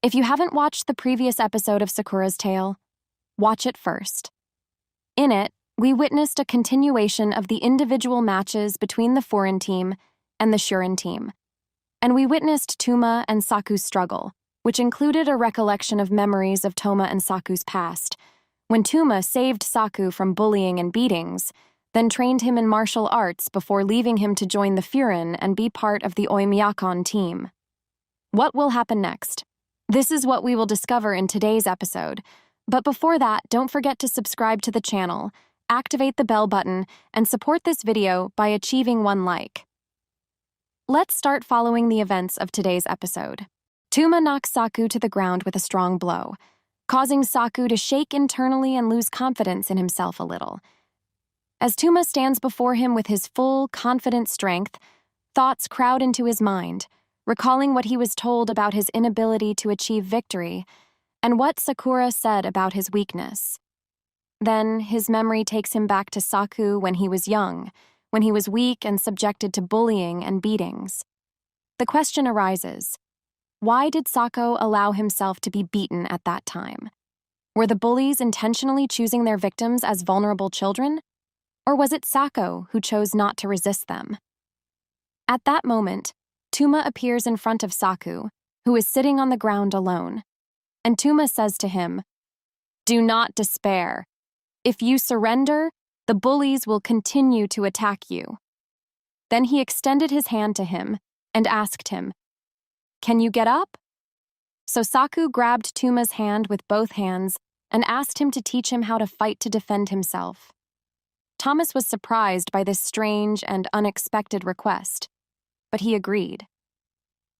If you haven't watched the previous episode of Sakura's Tale, watch it first. In it, we witnessed a continuation of the individual matches between the foreign team and the Shuren team. And we witnessed Tuma and Saku's struggle, which included a recollection of memories of Toma and Saku's past, when Tuma saved Saku from bullying and beatings, then trained him in martial arts before leaving him to join the Furin and be part of the Oimyakon team. What will happen next? This is what we will discover in today's episode. But before that, don't forget to subscribe to the channel, activate the bell button, and support this video by achieving 1 like. Let's start following the events of today's episode. Tuma knocks Saku to the ground with a strong blow, causing Saku to shake internally and lose confidence in himself a little. As Tuma stands before him with his full, confident strength, thoughts crowd into his mind, recalling what he was told about his inability to achieve victory and what Sakura said about his weakness. Then his memory takes him back to Saku when he was young, when he was weak and subjected to bullying and beatings. The question arises, why did Saku allow himself to be beaten at that time? Were the bullies intentionally choosing their victims as vulnerable children? Or was it Saku who chose not to resist them? At that moment, Tuma appears in front of Saku, who is sitting on the ground alone. And Tuma says to him, "Do not despair. If you surrender, the bullies will continue to attack you." Then he extended his hand to him and asked him, "Can you get up?" So Saku grabbed Tuma's hand with both hands and asked him to teach him how to fight to defend himself. Thomas was surprised by this strange and unexpected request, but he agreed.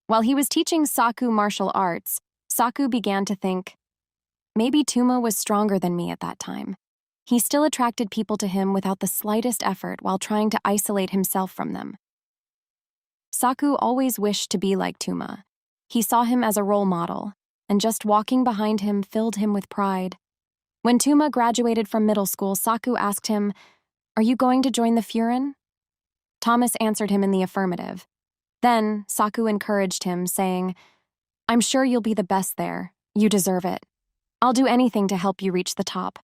While he was teaching Saku martial arts, Saku began to think, maybe Tuma was stronger than me at that time. He still attracted people to him without the slightest effort while trying to isolate himself from them. Saku always wished to be like Tuma. He saw him as a role model, and just walking behind him filled him with pride. When Tuma graduated from middle school, Saku asked him, "Are you going to join the Furin?" Thomas answered him in the affirmative. Then Saku encouraged him, saying, "I'm sure you'll be the best there. You deserve it. I'll do anything to help you reach the top.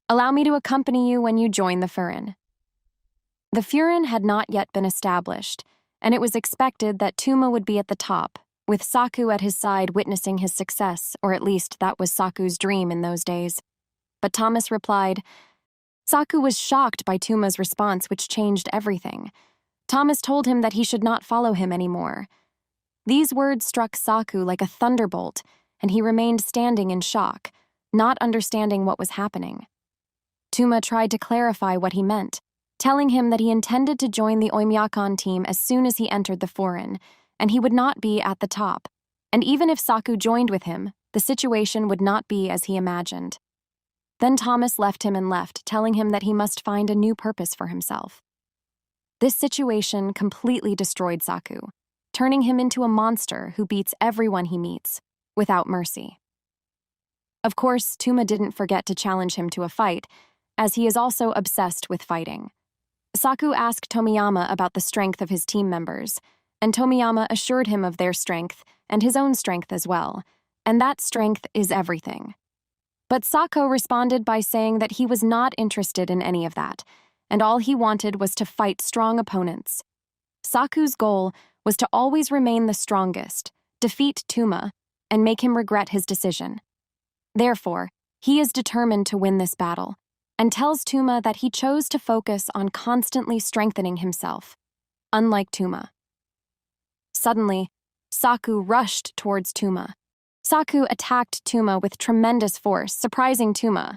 Allow me to accompany you when you join the Furin." The Furin had not yet been established, and it was expected that Tuma would be at the top, with Saku at his side witnessing his success, or at least that was Saku's dream in those days. But Thomas replied. Saku was shocked by Tuma's response, which changed everything. Thomas told him that he should not follow him anymore. These words struck Saku like a thunderbolt, and he remained standing in shock, not understanding what was happening. Tuma tried to clarify what he meant, telling him that he intended to join the Oimyakon team as soon as he entered the Furin, and he would not be at the top. And even if Saku joined with him, the situation would not be as he imagined. Then Thomas left him and left, telling him that he must find a new purpose for himself. This situation completely destroyed Saku, turning him into a monster who beats everyone he meets, without mercy. Of course, Tuma didn't forget to challenge him to a fight, as he is also obsessed with fighting. Saku asked Tomiyama about the strength of his team members, and Tomiyama assured him of their strength and his own strength as well, and that strength is everything. But Saku responded by saying that he was not interested in any of that, and all he wanted was to fight strong opponents. Saku's goal was to always remain the strongest, defeat Tuma, and make him regret his decision. Therefore, he is determined to win this battle, and tells Tuma that he chose to focus on constantly strengthening himself, unlike Tuma. Suddenly, Saku rushed towards Tuma. Saku attacked Tuma with tremendous force, surprising Tuma,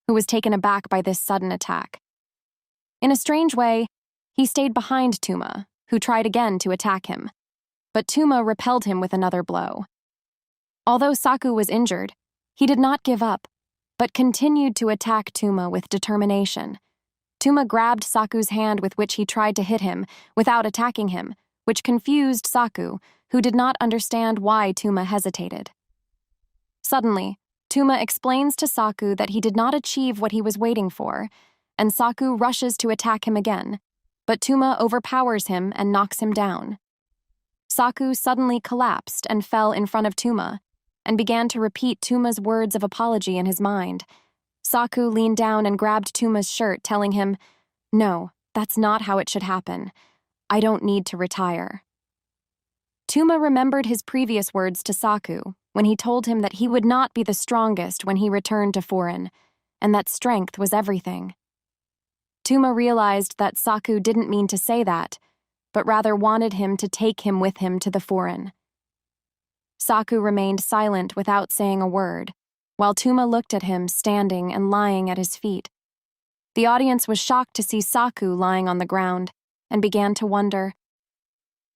who was taken aback by this sudden attack. In a strange way, he stayed behind Tuma, who tried again to attack him, but Tuma repelled him with another blow. Although Saku was injured, he did not give up, but continued to attack Tuma with determination. Tuma grabbed Saku's hand with which he tried to hit him without attacking him, which confused Saku, who did not understand why Tuma hesitated. Suddenly, Tuma explains to Saku that he did not achieve what he was waiting for, and Saku rushes to attack him again, but Tuma overpowers him and knocks him down. Saku suddenly collapsed and fell in front of Tuma, and began to repeat Tuma's words of apology in his mind. Saku leaned down and grabbed Tuma's shirt, telling him, "No, that's not how it should happen. I don't need to retire." Tuma remembered his previous words to Saku when he told him that he would not be the strongest when he returned to Foreign, and that strength was everything. Tuma realized that Saku didn't mean to say that, but rather wanted him to take him with him to the Foreign. Saku remained silent without saying a word, while Tuma looked at him standing and lying at his feet. The audience was shocked to see Saku lying on the ground and began to wonder.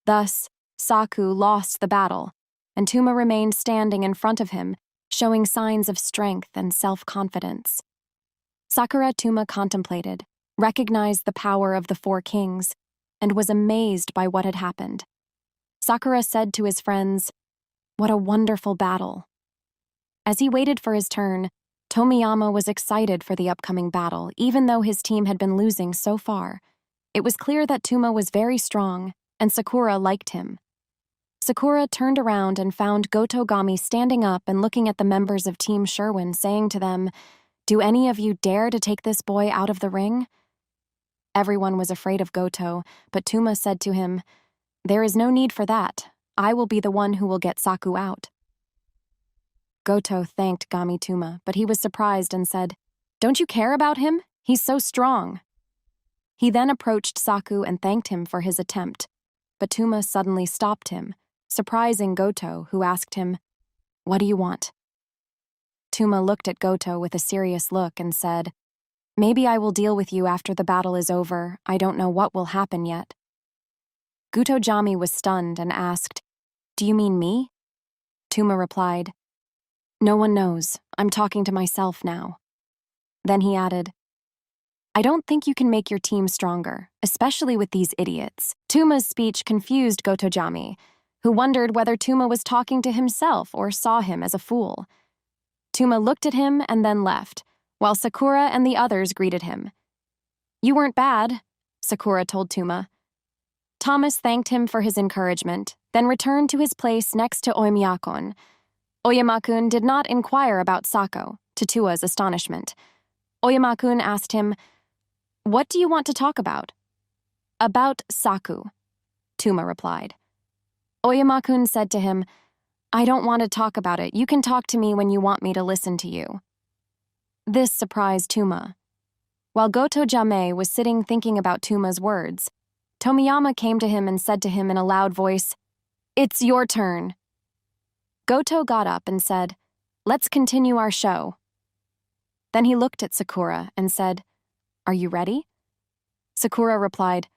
Thus, Saku lost the battle, and Tuma remained standing in front of him, showing signs of strength and self-confidence. Sakura Tuma contemplated, recognized the power of the four kings, and was amazed by what had happened. Sakura said to his friends, "What a wonderful battle." As he waited for his turn, Tomiyama was excited for the upcoming battle, even though his team had been losing so far. It was clear that Tuma was very strong, and Sakura liked him. Sakura turned around and found Gotogami standing up and looking at the members of Team Sherwin, saying to them, "Do any of you dare to take this boy out of the ring?" Everyone was afraid of Goto, but Tuma said to him, "There is no need for that. I will be the one who will get Saku out." Goto thanked Gami Tuma, but he was surprised and said, "Don't you care about him? He's so strong." He then approached Saku and thanked him for his attempt, but Tuma suddenly stopped him, surprising Goto, who asked him, "What do you want?" Tuma looked at Goto with a serious look and said, "Maybe I will deal with you after the battle is over. I don't know what will happen yet." Gotojami was stunned and asked, "Do you mean me?" Tuma replied, "No one knows. I'm talking to myself now." Then he added, "I don't think you can make your team stronger, especially with these idiots." Tuma's speech confused Gotojami, who wondered whether Tuma was talking to himself or saw him as a fool. Tuma looked at him and then left, while Sakura and the others greeted him. "You weren't bad," Sakura told Tuma. Thomas thanked him for his encouragement, then returned to his place next to Oyama-kun. Oyama-kun did not inquire about Sako, to Tua's astonishment. Oyama-kun asked him, "What do you want to talk about?" "About Saku," Tuma replied. Oyama-kun said to him, "I don't want to talk about it. You can talk to me when you want me to listen to you." This surprised Tuma. While Gotojame was sitting thinking about Tuma's words, Tomiyama came to him and said to him in a loud voice, "It's your turn." Goto got up and said, "Let's continue our show." Then he looked at Sakura and said, "Are you ready?" Sakura replied,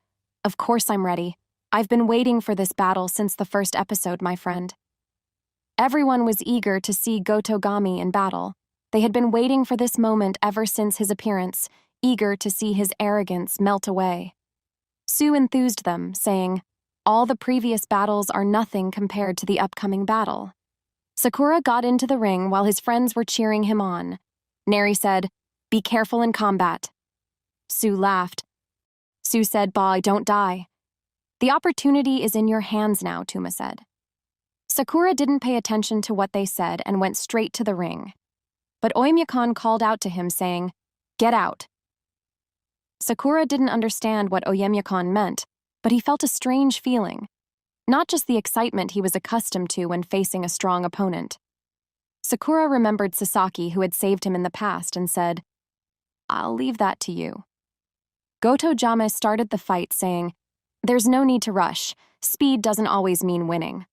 "Of course I'm ready. I've been waiting for this battle since the first episode, my friend." Everyone was eager to see Gotogami in battle. They had been waiting for this moment ever since his appearance, eager to see his arrogance melt away. Sue enthused them, saying, "All the previous battles are nothing compared to the upcoming battle." Sakura got into the ring while his friends were cheering him on. Neri said, "Be careful in combat." Sue laughed. Sue said, "Boy, don't die." "The opportunity is in your hands now," Tuma said. Sakura didn't pay attention to what they said and went straight to the ring. But Oyama-kun called out to him, saying, "Get out." Sakura didn't understand what Oyama-kun meant, but he felt a strange feeling. Not just the excitement he was accustomed to when facing a strong opponent. Sakura remembered Sasaki, who had saved him in the past, and said, "I'll leave that to you." Gotojame started the fight, saying, "There's no need to rush. Speed doesn't always mean winning."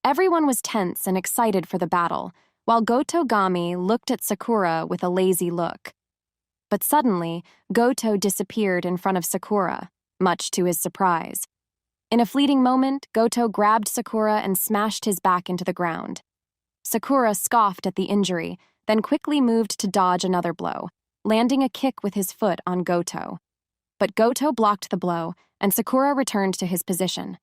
Everyone was tense and excited for the battle, while Gotogami looked at Sakura with a lazy look. But suddenly, Goto disappeared in front of Sakura, much to his surprise. In a fleeting moment, Goto grabbed Sakura and smashed his back into the ground. Sakura scoffed at the injury, then quickly moved to dodge another blow, landing a kick with his foot on Goto. But Goto blocked the blow, and Sakura returned to his position.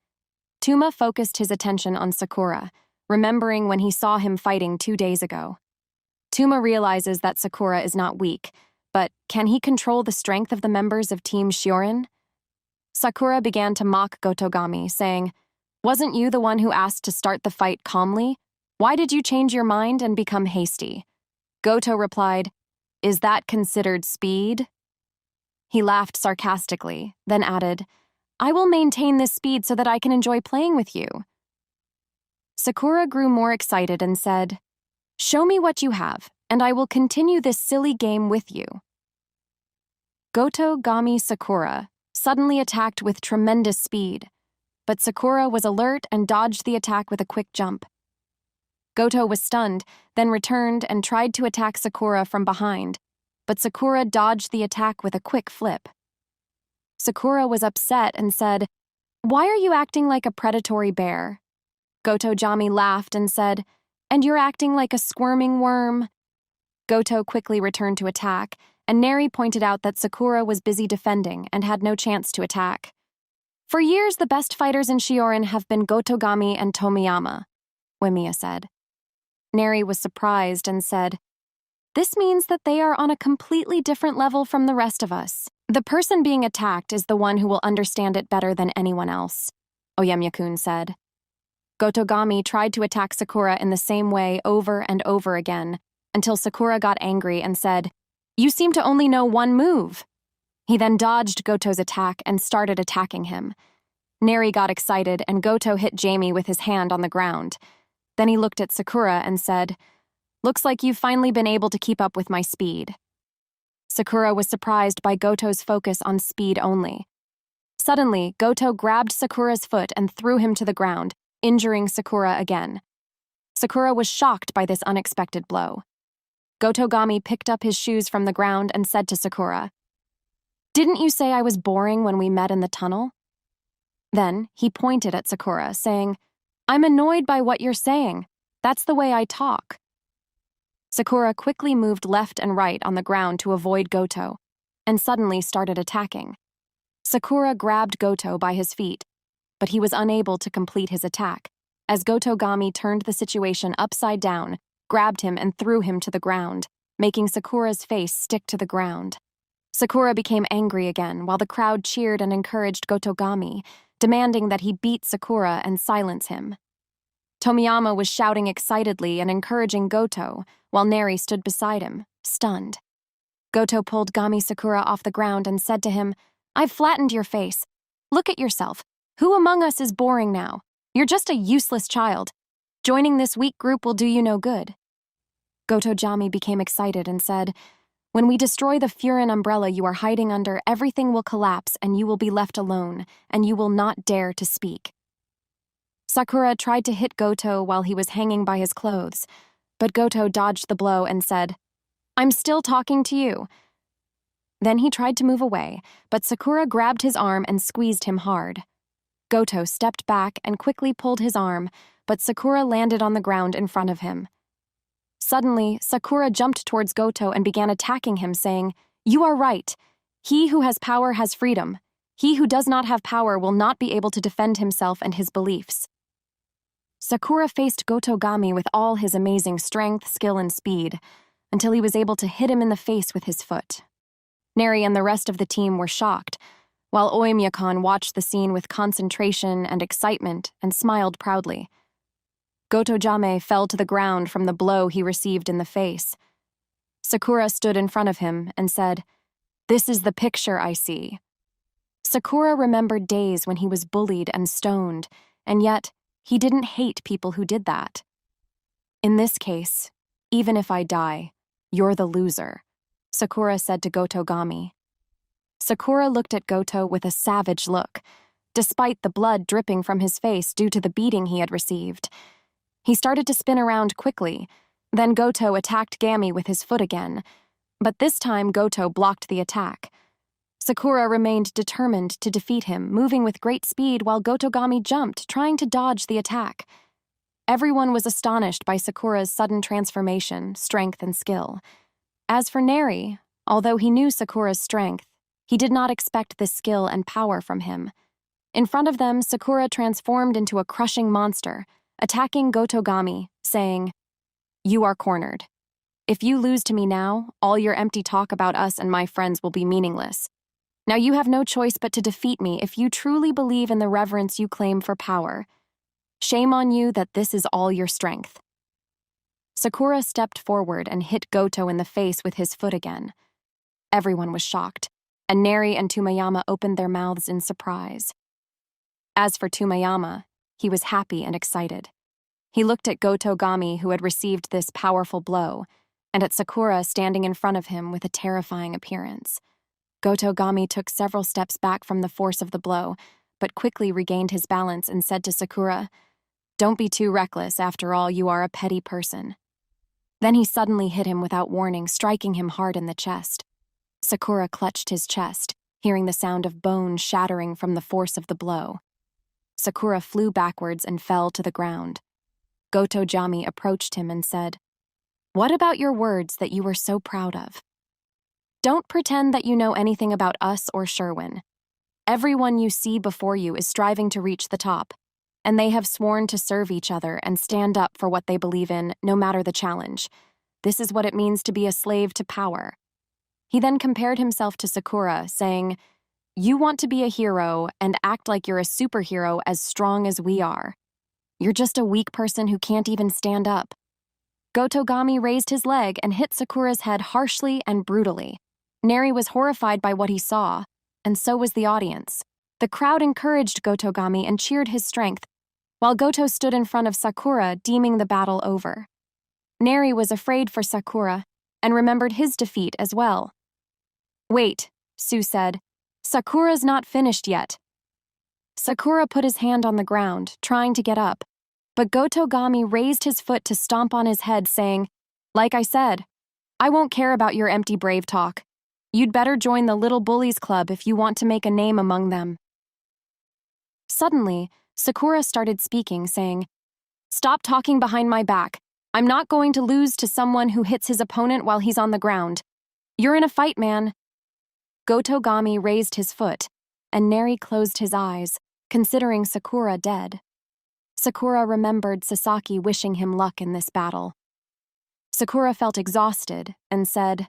Tuma focused his attention on Sakura, remembering when he saw him fighting 2 days ago. Tuma realizes that Sakura is not weak, but can he control the strength of the members of Team Shiorin? Sakura began to mock Gotogami, saying, "Wasn't you the one who asked to start the fight calmly? Why did you change your mind and become hasty? Goto replied, Is that considered speed? He laughed sarcastically, then added, I will maintain this speed so that I can enjoy playing with you. Sakura grew more excited and said, Show me what you have, and I will continue this silly game with you. Goto Gami Sakura suddenly attacked with tremendous speed, but Sakura was alert and dodged the attack with a quick jump. Goto was stunned, then returned and tried to attack Sakura from behind, but Sakura dodged the attack with a quick flip. Sakura was upset and said, Why are you acting like a predatory bear? Goto Jami laughed and said, And you're acting like a squirming worm. Goto quickly returned to attack, and Neri pointed out that Sakura was busy defending and had no chance to attack. For years, the best fighters in Shiorin have been Gotogami and Tomiyama, Wimiya said. Neri was surprised and said, This means that they are on a completely different level from the rest of us. The person being attacked is the one who will understand it better than anyone else, Oyemya-kun said. Gotogami tried to attack Sakura in the same way over and over again, until Sakura got angry and said, You seem to only know one move. He then dodged Goto's attack and started attacking him. Neri got excited and Goto hit Jamie with his hand on the ground. Then he looked at Sakura and said, Looks like you've finally been able to keep up with my speed. Sakura was surprised by Goto's focus on speed only. Suddenly, Goto grabbed Sakura's foot and threw him to the ground, injuring Sakura again. Sakura was shocked by this unexpected blow. Gotogami picked up his shoes from the ground and said to Sakura, Didn't you say I was boring when we met in the tunnel? Then he pointed at Sakura, saying, I'm annoyed by what you're saying. That's the way I talk. Sakura quickly moved left and right on the ground to avoid Goto, and suddenly started attacking. Sakura grabbed Goto by his feet, but he was unable to complete his attack, as Gotogami turned the situation upside down, grabbed him and threw him to the ground, making Sakura's face stick to the ground. Sakura became angry again while the crowd cheered and encouraged Gotogami, demanding that he beat Sakura and silence him. Tomiyama was shouting excitedly and encouraging Goto, while Neri stood beside him, stunned. Goto pulled Gami Sakura off the ground and said to him, I've flattened your face. Look at yourself. Who among us is boring now? You're just a useless child. Joining this weak group will do you no good. Goto Jami became excited and said, When we destroy the Furin umbrella you are hiding under, everything will collapse and you will be left alone, and you will not dare to speak. Sakura tried to hit Goto while he was hanging by his clothes, but Goto dodged the blow and said, I'm still talking to you. Then he tried to move away, but Sakura grabbed his arm and squeezed him hard. Goto stepped back and quickly pulled his arm, but Sakura landed on the ground in front of him. Suddenly, Sakura jumped towards Goto and began attacking him, saying, You are right. He who has power has freedom. He who does not have power will not be able to defend himself and his beliefs. Sakura faced Gotogami with all his amazing strength, skill, and speed, until he was able to hit him in the face with his foot. Neri and the rest of the team were shocked, while Oyemya-kun watched the scene with concentration and excitement and smiled proudly. Gotojame fell to the ground from the blow he received in the face. Sakura stood in front of him and said, This is the picture I see. Sakura remembered days when he was bullied and stoned, and yet he didn't hate people who did that. In this case, even if I die, you're the loser, Sakura said to Gotogami. Sakura looked at Goto with a savage look, despite the blood dripping from his face due to the beating he had received. He started to spin around quickly, then Goto attacked Gami with his foot again, but this time Goto blocked the attack. Sakura remained determined to defeat him, moving with great speed while Gotogami jumped, trying to dodge the attack. Everyone was astonished by Sakura's sudden transformation, strength, and skill. As for Neri, although he knew Sakura's strength, he did not expect this skill and power from him. In front of them, Sakura transformed into a crushing monster, attacking Gotogami, saying, You are cornered. If you lose to me now, all your empty talk about us and my friends will be meaningless. Now you have no choice but to defeat me if you truly believe in the reverence you claim for power. Shame on you that this is all your strength. Sakura stepped forward and hit Goto in the face with his foot again. Everyone was shocked, and Neri and Tumayama opened their mouths in surprise. As for Tumayama, he was happy and excited. He looked at Goto Gami, who had received this powerful blow, and at Sakura standing in front of him with a terrifying appearance. Goto Gami took several steps back from the force of the blow, but quickly regained his balance and said to Sakura, "Don't be too reckless, after all, you are a petty person." Then he suddenly hit him without warning, striking him hard in the chest. Sakura clutched his chest, hearing the sound of bone shattering from the force of the blow. Sakura flew backwards and fell to the ground. Goto Gami approached him and said, "What about your words that you were so proud of? Don't pretend that you know anything about us or Sherwin. Everyone you see before you is striving to reach the top, and they have sworn to serve each other and stand up for what they believe in, no matter the challenge. This is what it means to be a slave to power." He then compared himself to Sakura, saying, "You want to be a hero and act like you're a superhero as strong as we are. You're just a weak person who can't even stand up." Goto Gami raised his leg and hit Sakura's head harshly and brutally. Neri was horrified by what he saw, and so was the audience. The crowd encouraged Goto Gami and cheered his strength, while Goto stood in front of Sakura, deeming the battle over. Neri was afraid for Sakura and remembered his defeat as well. "Wait," Sue said. "Sakura's not finished yet." Sakura put his hand on the ground, trying to get up, but Goto Gami raised his foot to stomp on his head, saying, "Like I said, I won't care about your empty brave talk. You'd better join the Little Bullies Club if you want to make a name among them." Suddenly, Sakura started speaking, saying, "Stop talking behind my back. I'm not going to lose to someone who hits his opponent while he's on the ground. You're in a fight, man." Goto Gami raised his foot, and Neri closed his eyes, considering Sakura dead. Sakura remembered Sasaki wishing him luck in this battle. Sakura felt exhausted and said,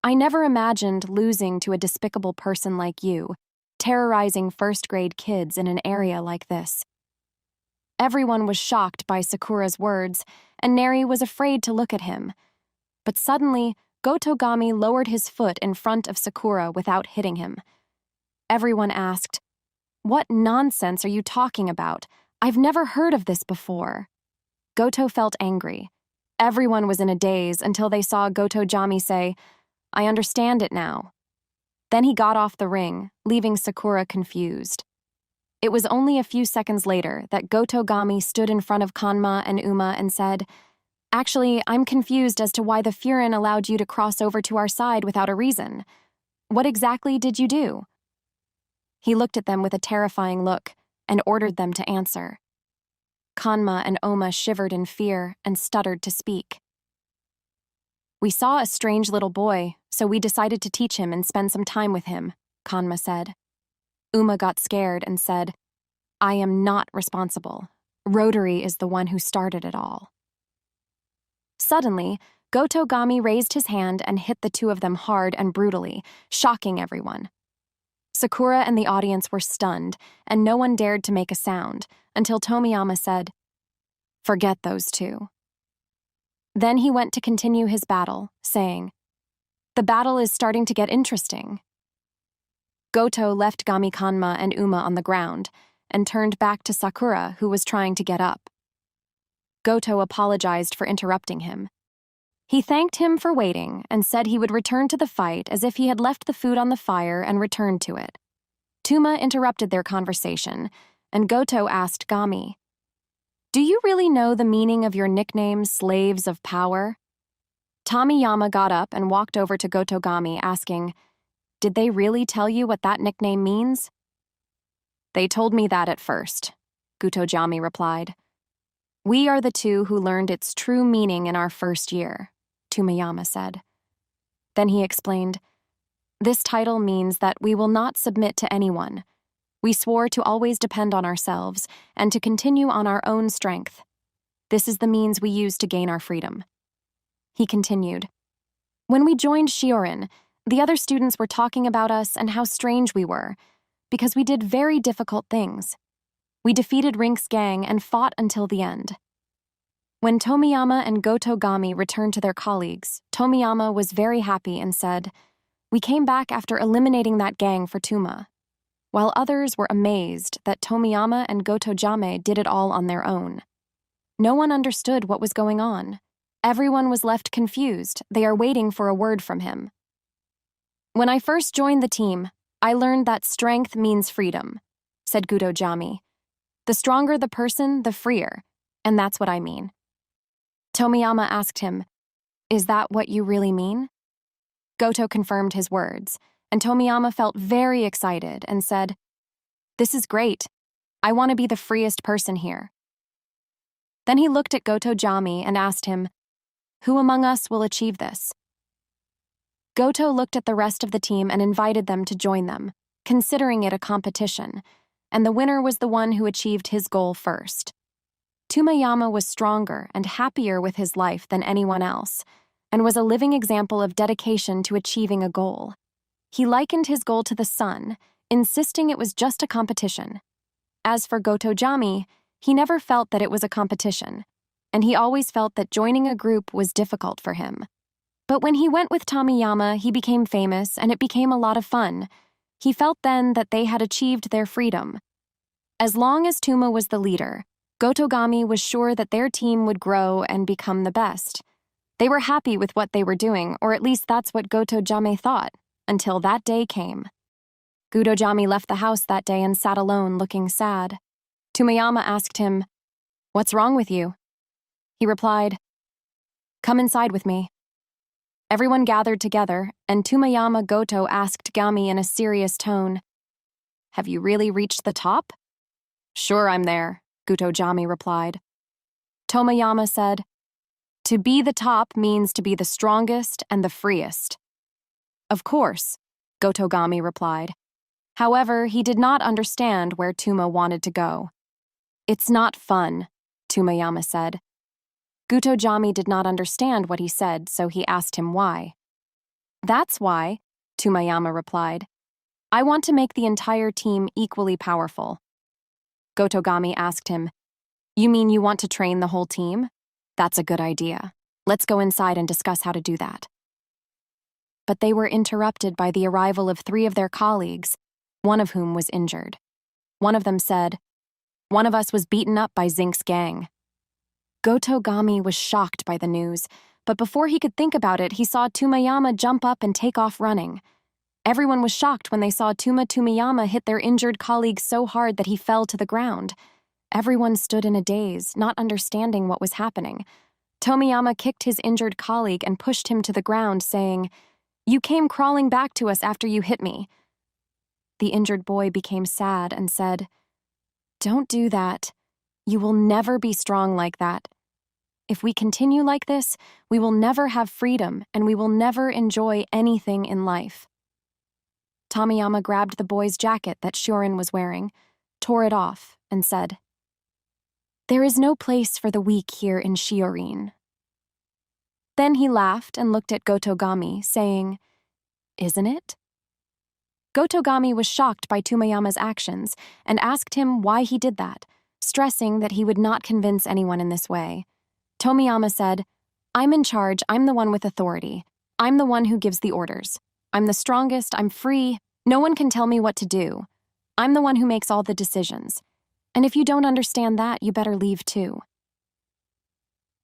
"I never imagined losing to a despicable person like you, terrorizing first-grade kids in an area like this." Everyone was shocked by Sakura's words, and Neri was afraid to look at him. But suddenly, Goto Gami lowered his foot in front of Sakura without hitting him. Everyone asked, "What nonsense are you talking about? I've never heard of this before." Goto felt angry. Everyone was in a daze until they saw Goto Gami say, "I understand it now." Then he got off the ring, leaving Sakura confused. It was only a few seconds later that Goto Gami stood in front of Kanma and Uma and said, "Actually, I'm confused as to why the Furin allowed you to cross over to our side without a reason. What exactly did you do?" He looked at them with a terrifying look and ordered them to answer. Kanma and Oma shivered in fear and stuttered to speak. "We saw a strange little boy, so we decided to teach him and spend some time with him," Kanma said. Uma got scared and said, "I am not responsible. Rotary is the one who started it all." Suddenly, Goto Gami raised his hand and hit the two of them hard and brutally, shocking everyone. Sakura and the audience were stunned, and no one dared to make a sound, until Tomiyama said, "Forget those two." Then he went to continue his battle, saying, "The battle is starting to get interesting." Goto left Gami Kanma and Uma on the ground, and turned back to Sakura, who was trying to get up. Goto apologized for interrupting him. He thanked him for waiting and said he would return to the fight as if he had left the food on the fire and returned to it. Tuma interrupted their conversation, and Goto asked Gami, "Do you really know the meaning of your nickname, Slaves of Power?" Tomiyama got up and walked over to Goto Gami, asking, "Did they really tell you what that nickname means?" "They told me that at first," Goto Gami replied. "We are the two who learned its true meaning in our first year," Tumayama said. Then he explained, "This title means that we will not submit to anyone. We swore to always depend on ourselves and to continue on our own strength. This is the means we use to gain our freedom." He continued, "When we joined Shiorin, the other students were talking about us and how strange we were, because we did very difficult things. We defeated Rink's gang and fought until the end." When Tomiyama and Gotogami returned to their colleagues, Tomiyama was very happy and said, "We came back after eliminating that gang for Tuma," while others were amazed that Tomiyama and Gotojame did it all on their own. No one understood what was going on. Everyone was left confused. They are waiting for a word from him. "When I first joined the team, I learned that strength means freedom," said Gotojame. "The stronger the person, the freer, and that's what I mean." Tomiyama asked him, "Is that what you really mean?" Goto confirmed his words, and Tomiyama felt very excited and said, "This is great. I want to be the freest person here." Then he looked at Gotojame and asked him, "Who among us will achieve this?" Goto looked at the rest of the team and invited them to join them, considering it a competition, and the winner was the one who achieved his goal first. Tumayama was stronger and happier with his life than anyone else, and was a living example of dedication to achieving a goal. He likened his goal to the sun, insisting it was just a competition. As for Gotojame, he never felt that it was a competition, and he always felt that joining a group was difficult for him. But when he went with Tomiyama, he became famous, and it became a lot of fun. He felt then that they had achieved their freedom. As long as Tuma was the leader, Gotogami was sure that their team would grow and become the best. They were happy with what they were doing, or at least that's what Gotojame thought, until that day came. Gotojame left the house that day and sat alone looking sad. Tumayama asked him, "What's wrong with you?" He replied, "Come inside with me." Everyone gathered together, and Tumayama Goto asked Gami in a serious tone, "Have you really reached the top?" "Sure, I'm there," Gotojame replied. Tomayama said, "To be the top means to be the strongest and the freest." "Of course," Gotogami replied. However, he did not understand where Tuma wanted to go. "It's not fun," Tumayama said. Gotojame did not understand what he said, so he asked him why. "That's why," Tumayama replied. "I want to make the entire team equally powerful." Gotogami asked him, "You mean you want to train the whole team? That's a good idea. Let's go inside and discuss how to do that." But they were interrupted by the arrival of 3 of their colleagues, one of whom was injured. One of them said, "One of us was beaten up by Zink's gang." Gotogami was shocked by the news, but before he could think about it, he saw Tumayama jump up and take off running. Everyone was shocked when they saw Tumayama hit their injured colleague so hard that he fell to the ground. Everyone stood in a daze, not understanding what was happening. Tomiyama kicked his injured colleague and pushed him to the ground, saying, "You came crawling back to us after you hit me." The injured boy became sad and said, "Don't do that. You will never be strong like that. If we continue like this, we will never have freedom and we will never enjoy anything in life." Tomiyama grabbed the boy's jacket that Shorin was wearing, tore it off, and said, "There is no place for the weak here in Shiorin." Then he laughed and looked at Gotogami, saying, "Isn't it?" Gotogami was shocked by Tumayama's actions and asked him why he did that, stressing that he would not convince anyone in this way. Tomiyama said, "I'm in charge, I'm the one with authority. I'm the one who gives the orders. I'm the strongest, I'm free, no one can tell me what to do. I'm the one who makes all the decisions. And if you don't understand that, you better leave too."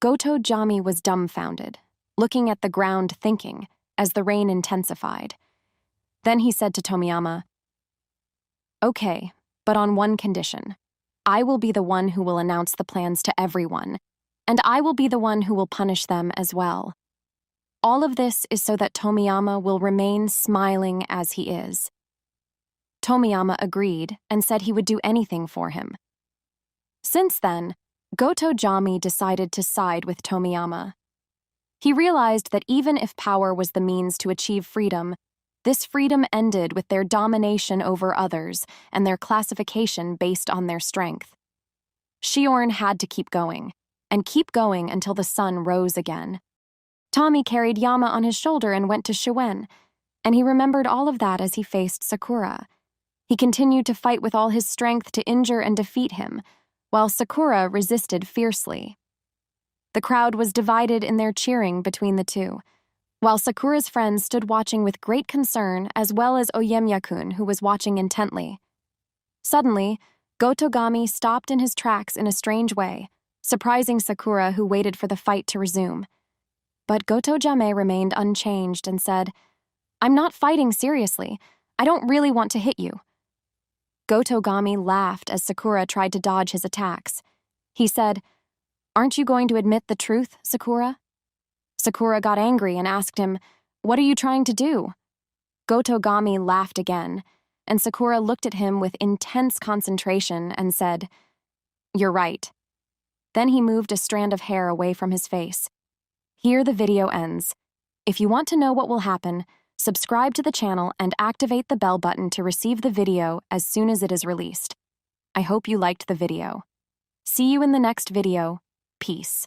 Gotojame was dumbfounded, looking at the ground thinking, as the rain intensified. Then he said to Tomiyama, "Okay, but on one condition. I will be the one who will announce the plans to everyone, and I will be the one who will punish them as well. All of this is so that Tomiyama will remain smiling as he is." Tomiyama agreed and said he would do anything for him. Since then, Gotojame decided to side with Tomiyama. He realized that even if power was the means to achieve freedom, this freedom ended with their domination over others and their classification based on their strength. Shiorin had to keep going until the sun rose again. Tommy carried Yama on his shoulder and went to Shuen, and he remembered all of that as he faced Sakura. He continued to fight with all his strength to injure and defeat him, while Sakura resisted fiercely. The crowd was divided in their cheering between the two, while Sakura's friends stood watching with great concern, as well as Oyemya-kun, who was watching intently. Suddenly, Gotogami stopped in his tracks in a strange way, surprising Sakura, who waited for the fight to resume. But Gotojame remained unchanged and said, "I'm not fighting seriously. I don't really want to hit you." Gotogami laughed as Sakura tried to dodge his attacks. He said, "Aren't you going to admit the truth, Sakura?" Sakura got angry and asked him, "What are you trying to do?" Gotogami laughed again, and Sakura looked at him with intense concentration and said, "You're right." Then he moved a strand of hair away from his face. Here the video ends. If you want to know what will happen, subscribe to the channel and activate the bell button to receive the video as soon as it is released. I hope you liked the video. See you in the next video. Peace.